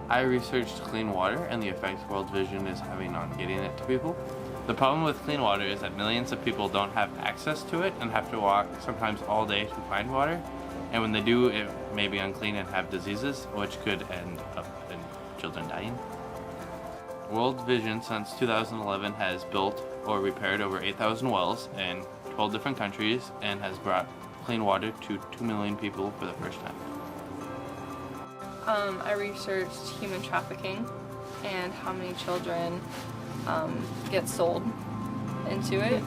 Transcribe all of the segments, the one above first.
I researched clean water and the effects World Vision is having on getting it to people. The problem with clean water is that millions of people don't have access to it and have to walk sometimes all day to find water. And when they do, it may be unclean and have diseases, which could end up in children dying. World Vision since 2011 has built or repaired over 8,000 wells in 12 different countries and has brought clean water to 2 million people for the first time. I researched human trafficking and how many children get sold into it.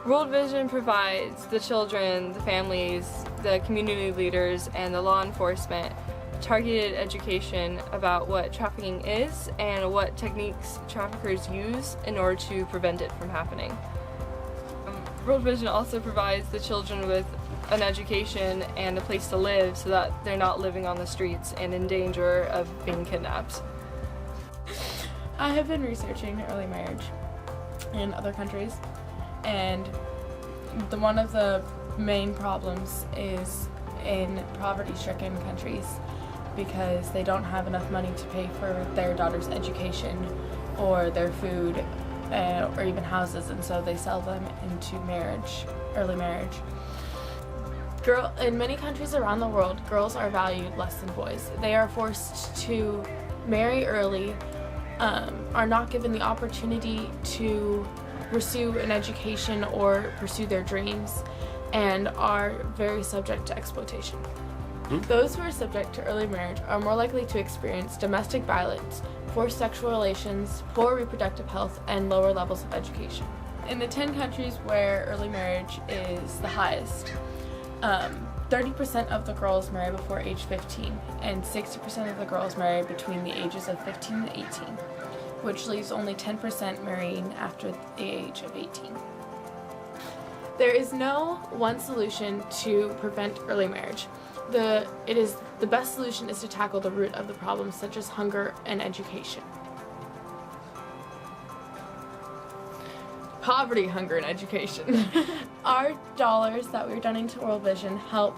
World Vision provides the children, the families, the community leaders, and the law enforcement targeted education about what trafficking is and what techniques traffickers use in order to prevent it from happening. World Vision also provides the children with an education and a place to live so that they're not living on the streets and in danger of being kidnapped. I have been researching early marriage in other countries, and one of the main problems is in poverty-stricken countries because they don't have enough money to pay for their daughter's education or their food or even houses, and so they sell them into marriage, early marriage. In many countries around the world, girls are valued less than boys. They are forced to marry early, are not given the opportunity to pursue an education or pursue their dreams, and are very subject to exploitation. Those who are subject to early marriage are more likely to experience domestic violence, forced sexual relations, poor reproductive health, and lower levels of education. In the 10 countries where early marriage is the highest, 30% of the girls marry before age 15, and 60% of the girls marry between the ages of 15 and 18, which leaves only 10% marrying after the age of 18. There is no one solution to prevent early marriage. The best solution is to tackle the root of the problems, such as hunger and education. Poverty, hunger, and education. Our dollars that we're donating to World Vision help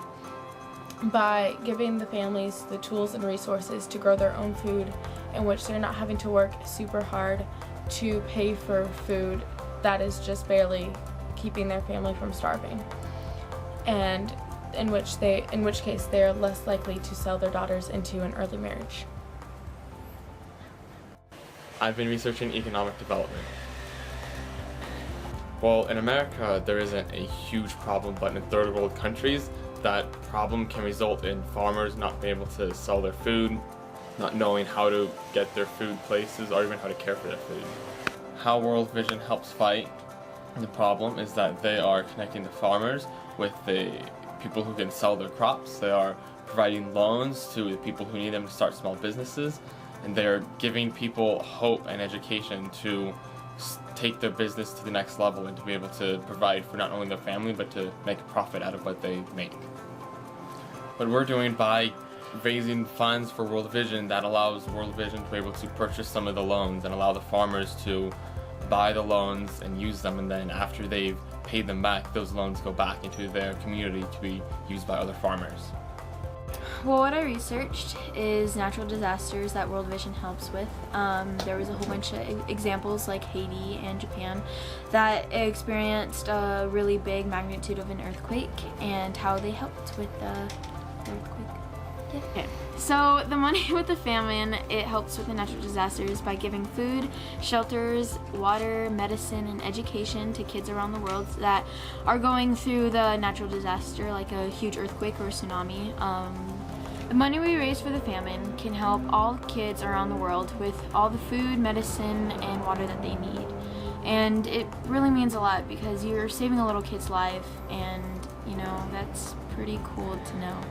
by giving the families the tools and resources to grow their own food, in which they're not having to work super hard to pay for food that is just barely keeping their family from starving, and in which case they are less likely to sell their daughters into an early marriage. I've been researching economic development. Well, in America, there isn't a huge problem, but in third world countries, that problem can result in farmers not being able to sell their food, not knowing how to get their food places, or even how to care for their food. How World Vision helps fight the problem is that they are connecting the farmers with the people who can sell their crops. They are providing loans to the people who need them to start small businesses, and they are giving people hope and education to take their business to the next level and to be able to provide for not only their family but to make a profit out of what they make. What we're doing by raising funds for World Vision, that allows World Vision to be able to purchase some of the loans and allow the farmers to buy the loans and use them, and then after they've paid them back, those loans go back into their community to be used by other farmers. Well, what I researched is natural disasters that World Vision helps with. There was a whole bunch of examples like Haiti and Japan that experienced a really big magnitude of an earthquake and how they helped with the earthquake. Yeah. Okay. So the money with the famine, it helps with the natural disasters by giving food, shelters, water, medicine, and education to kids around the world that are going through the natural disaster like a huge earthquake or a tsunami. The money we raise for the famine can help all kids around the world with all the food, medicine, and water that they need. And it really means a lot because you're saving a little kid's life, and you know, that's pretty cool to know.